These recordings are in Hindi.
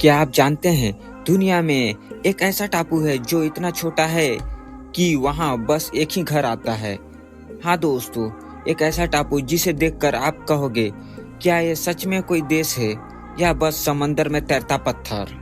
क्या आप जानते हैं दुनिया में एक ऐसा टापू है जो इतना छोटा है कि वहाँ बस एक ही घर आता है। हाँ दोस्तों, एक ऐसा टापू जिसे देखकर आप कहोगे क्या ये सच में कोई देश है या बस समंदर में तैरता पत्थर।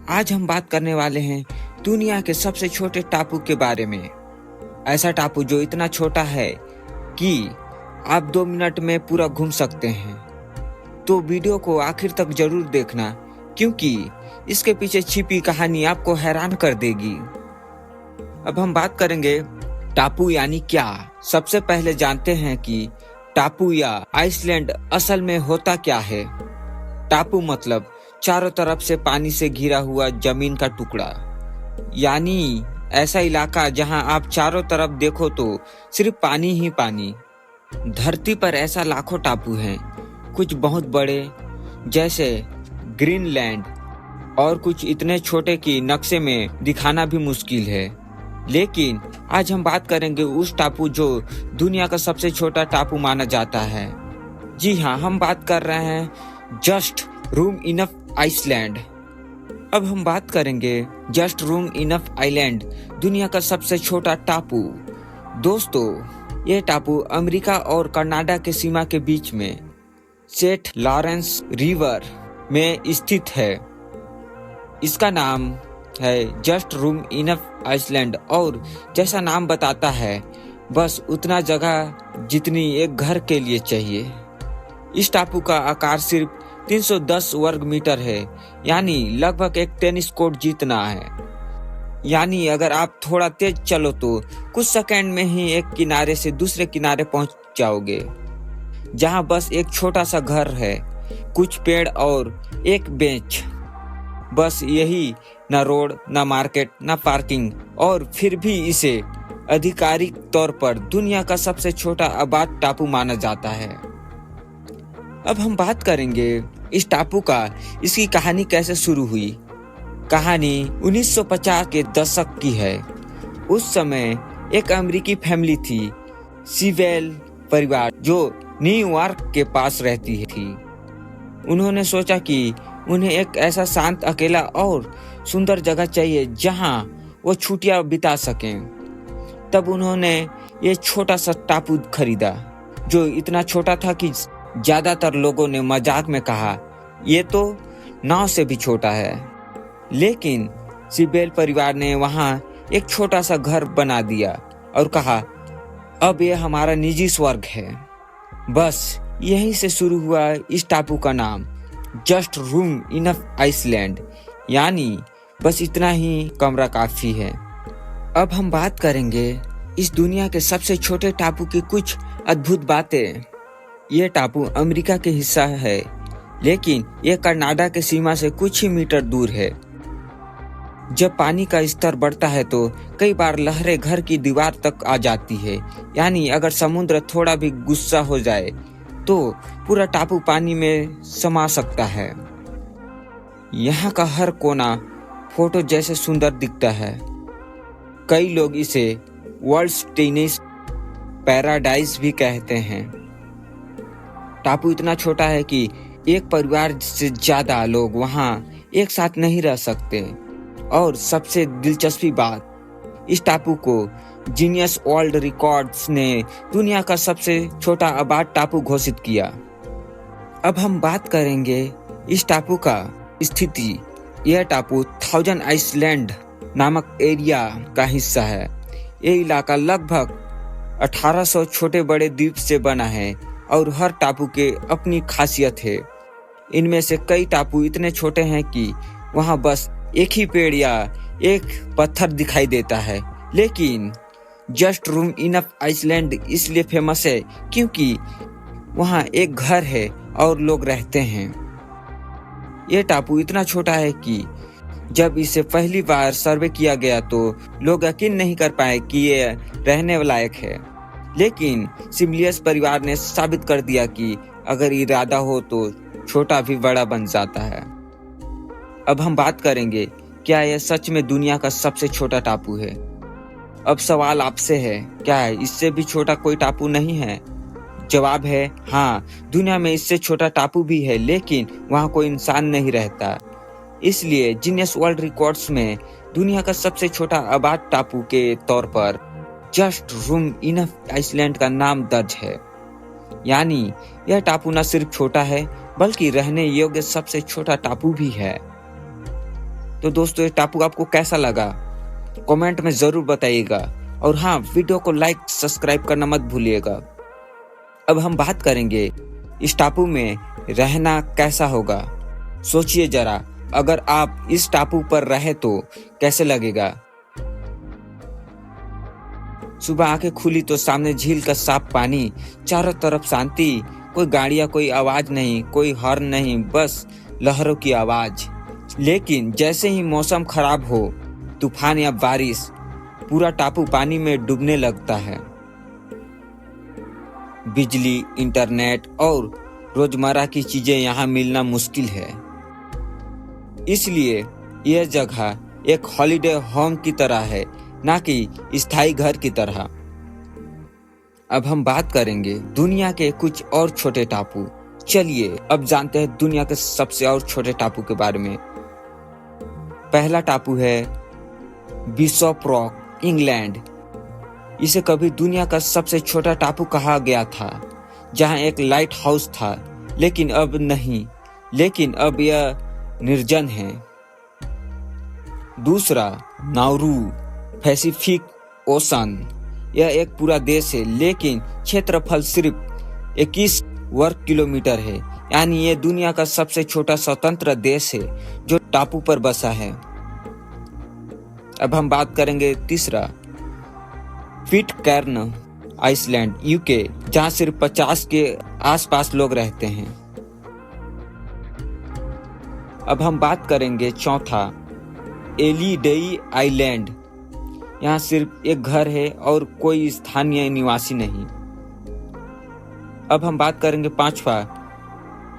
आज हम बात करने वाले हैं दुनिया के सबसे छोटे टापू के बारे में। ऐसा टापू जो इतना छोटा है कि आप 2 मिनट में पूरा घूम सकते हैं। तो वीडियो को आखिर तक जरूर देखना, क्योंकि इसके पीछे छिपी कहानी आपको हैरान कर देगी। अब हम बात करेंगे टापू यानी क्या। सबसे पहले जानते हैं कि टापू या आइसलैंड असल में होता क्या है। टापू मतलब चारों तरफ से पानी से घिरा हुआ जमीन का टुकड़ा, यानी ऐसा इलाका जहां आप चारों तरफ देखो तो सिर्फ पानी ही पानी। धरती पर ऐसा लाखों टापू हैं, कुछ बहुत बड़े जैसे ग्रीनलैंड और कुछ इतने छोटे कि नक्शे में दिखाना भी मुश्किल है। लेकिन आज हम बात करेंगे उस टापू जो दुनिया का सबसे छोटा टापू माना जाता है। जी हाँ, हम बात कर रहे हैं जस्ट रूम इनफ आइसलैंड। अब हम बात करेंगे जस्ट रूम इनफ आइलैंड, दुनिया का सबसे छोटा टापू। दोस्तों, ये टापू अमेरिका और कनाडा के सीमा के बीच में सेंट लॉरेंस रिवर में स्थित है। इसका नाम है जस्ट रूम इनफ आइसलैंड और जैसा नाम बताता है, बस उतना जगह जितनी एक घर के लिए चाहिए। इस टापू का आकार सिर्फ 310 वर्ग मीटर है, यानी लगभग एक टेनिस कोर्ट जितना है। यानी अगर आप थोड़ा तेज चलो तो कुछ सेकंड में ही एक किनारे से दूसरे किनारे पहुंच जाओगे, जहां बस एक छोटा सा घर है, कुछ पेड़ और एक बेंच। बस यही, न रोड, न मार्केट, न पार्किंग, और फिर भी इसे आधिकारिक तौर पर दुनिया का सबसे छोटा आबाद टापू माना जाता है। अब हम बात करेंगे इस टापू का, इसकी कहानी कैसे शुरू हुई। कहानी 1950 के दशक की है। उस समय एक अमेरिकी फैमिली थी, सीवेल परिवार, जो न्यूयॉर्क के पास रहती थी। उन्होंने सोचा कि उन्हें एक ऐसा शांत, अकेला और सुंदर जगह चाहिए जहां वो छुट्टियां बिता सकें। तब उन्होंने ये छोटा सा टापू खरीदा, जो इतना छोटा था कि ज्यादातर लोगों ने मजाक में कहा, ये तो नाव से भी छोटा है। लेकिन सिबेल परिवार ने वहां एक छोटा सा घर बना दिया और कहा, अब ये हमारा निजी स्वर्ग है। बस यहीं से शुरू हुआ इस टापू का नाम जस्ट रूम इनफ आइसलैंड, यानी बस इतना ही कमरा काफी है। अब हम बात करेंगे इस दुनिया के सबसे छोटे टापू की कुछ अद्भुत बातें। ये टापू अमेरिका के हिस्सा है, लेकिन ये कनाडा के सीमा से कुछ ही मीटर दूर है। जब पानी का स्तर बढ़ता है तो कई बार लहरें घर की दीवार तक आ जाती है, यानी अगर समुद्र थोड़ा भी गुस्सा हो जाए तो पूरा टापू पानी में समा सकता है। यहाँ का हर कोना फोटो जैसे सुंदर दिखता है। कई लोग इसे वर्ल्ड्स टेनिस पैराडाइज भी कहते हैं। टापू इतना छोटा है कि एक परिवार से ज्यादा लोग वहाँ एक साथ नहीं रह सकते। और सबसे दिलचस्पी बात, इस टापू को जीनियस वर्ल्ड रिकॉर्ड्स ने दुनिया का सबसे छोटा आबाद टापू घोषित किया। अब हम बात करेंगे इस टापू का स्थिति। यह टापू 1000 आइसलैंड नामक एरिया का हिस्सा है। ये इलाका लगभग 1800 छोटे बड़े द्वीप से बना है और हर टापू के अपनी खासियत है। इनमें से कई टापू इतने छोटे हैं कि वहां बस एक ही पेड़ या एक पत्थर दिखाई देता है। लेकिन जस्ट रूम इनफ आइसलैंड इसलिए फेमस है क्योंकि वहां एक घर है और लोग रहते हैं। यह टापू इतना छोटा है कि जब इसे पहली बार सर्वे किया गया तो लोग यकीन नहीं कर पाए कि ये रहने लायक है। लेकिन सिमलियस परिवार ने साबित कर दिया कि अगर इरादा हो तो छोटा भी बड़ा बन जाता है। अब हम बात करेंगे, क्या यह सच में दुनिया का सबसे छोटा टापू है। अब सवाल आपसे है, क्या इससे भी छोटा कोई टापू नहीं है? जवाब है हाँ, दुनिया में इससे छोटा टापू भी है, लेकिन वहाँ कोई इंसान नहीं रहता। इसलिए जीनियस वर्ल्ड रिकॉर्ड्स में दुनिया का सबसे छोटा आबाद टापू के तौर पर जस्ट रूम इनफ आइसलैंड का नाम दर्ज है। यानी यह टापू न सिर्फ छोटा है बल्कि रहने योग्य सबसे छोटा टापू भी है। तो दोस्तों, ये टापू आपको कैसा लगा कमेंट में जरूर बताइएगा, और हाँ, वीडियो को लाइक सब्सक्राइब करना मत भूलिएगा। अब हम बात करेंगे इस टापू में रहना कैसा होगा। सोचिए जरा, अगर आप इस टापू पर रहे तो कैसे लगेगा। सुबह आंखें खुली तो सामने झील का साफ पानी, चारों तरफ शांति, कोई गाड़ियां, कोई आवाज नहीं, कोई हॉर्न नहीं, बस लहरों की आवाज। लेकिन जैसे ही मौसम खराब हो, तूफान या बारिश, पूरा टापू पानी में डूबने लगता है। बिजली, इंटरनेट और रोजमर्रा की चीजें यहाँ मिलना मुश्किल है। इसलिए यह जगह एक हॉलिडे होम की तरह है, ना कि स्थायी घर की तरह। अब हम बात करेंगे दुनिया के कुछ और छोटे टापू। चलिए अब जानते हैं दुनिया के सबसे और छोटे टापू के बारे में। पहला टापू है बिशप रॉक, इंग्लैंड। इसे कभी दुनिया का सबसे छोटा टापू कहा गया था, जहां एक लाइट हाउस था, लेकिन अब नहीं, लेकिन अब यह निर्जन है। दूसरा नाउरू, पैसिफिक ओशन। यह एक पूरा देश है, लेकिन क्षेत्रफल सिर्फ 21 वर्ग किलोमीटर है। यानी यह दुनिया का सबसे छोटा स्वतंत्र देश है जो टापू पर बसा है। अब हम बात करेंगे तीसरा, पिटकैर्न आइसलैंड, यूके, जहां सिर्फ 50 के आसपास लोग रहते हैं। अब हम बात करेंगे चौथा, एलिडेई आइलैंड। यहाँ सिर्फ एक घर है और कोई स्थानीय निवासी नहीं। अब हम बात करेंगे पांचवा,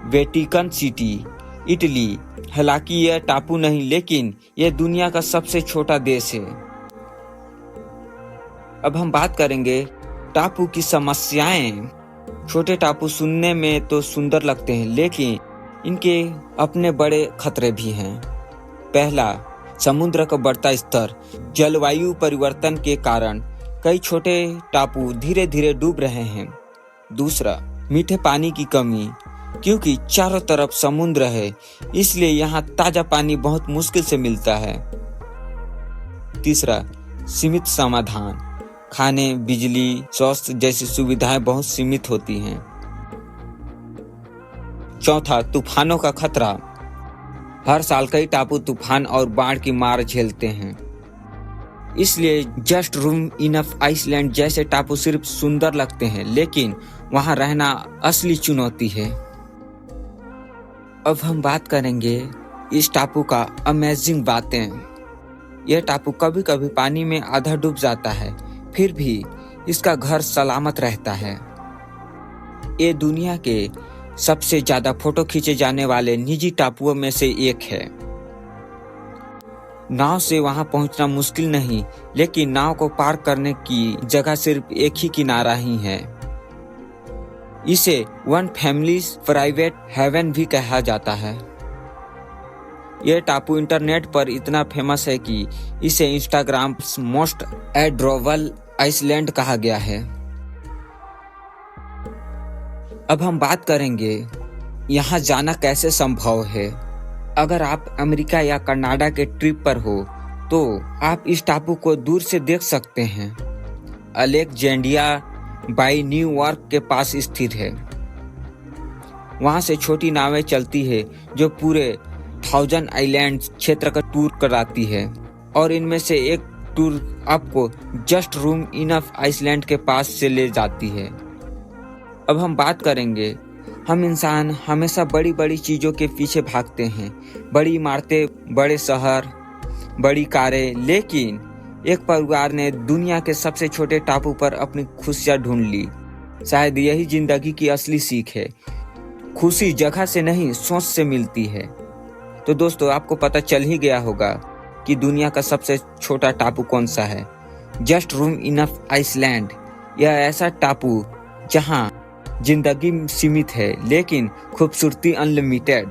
वेटिकन सिटी, इटली। हालांकि यह टापू नहीं, लेकिन यह दुनिया का सबसे छोटा देश है। अब हम बात करेंगे टापू की समस्याएं। छोटे टापू सुनने में तो सुंदर लगते हैं, लेकिन इनके अपने बड़े खतरे भी हैं। पहला, समुद्र का बढ़ता स्तर। जलवायु परिवर्तन के कारण कई छोटे टापू धीरे धीरे डूब रहे हैं। दूसरा, मीठे पानी की कमी। क्योंकि चारों तरफ समुद्र है, इसलिए यहाँ ताजा पानी बहुत मुश्किल से मिलता है। तीसरा, सीमित समाधान। खाने, बिजली, स्वास्थ्य जैसी सुविधाएं बहुत सीमित होती हैं। चौथा, तूफानों का खतरा। हर साल कई टापू तूफान और बाढ़ की मार झेलते हैं। इसलिए जस्ट रूम इनफ आइसलैंड जैसे टापू सिर्फ सुंदर लगते हैं, लेकिन वहां रहना असली चुनौती है। अब हम बात करेंगे इस टापू का अमेजिंग बातें। यह टापू कभी कभी पानी में आधा डूब जाता है, फिर भी इसका घर सलामत रहता है। ये दुनिया के सबसे ज्यादा फोटो खींचे जाने वाले निजी टापुओं में से एक है। नाव से वहां पहुंचना मुश्किल नहीं, लेकिन नाव को पार करने की जगह सिर्फ एक ही किनारा ही है। इसे वन फैमिली प्राइवेट हेवन भी कहा जाता है। यह टापू इंटरनेट पर इतना फेमस है कि इसे इंस्टाग्राम मोस्ट एडोरेबल आइसलैंड कहा गया है। अब हम बात करेंगे यहाँ जाना कैसे संभव है। अगर आप अमेरिका या कनाडा के ट्रिप पर हो तो आप इस टापू को दूर से देख सकते हैं। अलेक्जेंड्रिया बाय न्यूयॉर्क के पास स्थित है। वहां से छोटी नावें चलती है जो पूरे 1000 आइलैंड क्षेत्र का टूर कराती है, और इनमें से एक टूर आपको जस्ट रूम इनफ आइसलैंड के पास से ले जाती है। अब हम बात करेंगे, हम इंसान हमेशा बड़ी बड़ी चीजों के पीछे भागते हैं, बड़ी इमारतें, बड़े शहर, बड़ी कारें, लेकिन एक परिवार ने दुनिया के सबसे छोटे टापू पर अपनी खुशियां ढूंढ ली। शायद यही जिंदगी की असली सीख है। खुशी जगह से नहीं, सोच से मिलती है। तो दोस्तों, आपको पता चल ही गया होगा कि दुनिया का सबसे छोटा टापू कौन सा है। Just room enough island. यह ऐसा टापू जहां जिंदगी सीमित है, लेकिन खूबसूरती अनलिमिटेड।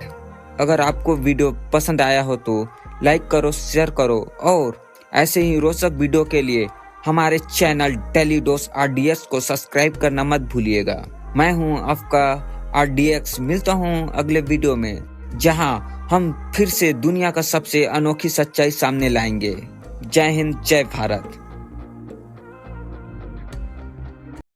अगर आपको वीडियो पसंद आया हो तो लाइक करो, शेयर करो और ऐसे ही रोचक वीडियो के लिए हमारे चैनल डेली डोज RDX को सब्सक्राइब करना मत भूलिएगा। मैं हूं आपका RDX, मिलता हूं अगले वीडियो में जहां हम फिर से दुनिया का सबसे अनोखी सच्चाई सामने लाएंगे। जय हिंद, जय भारत।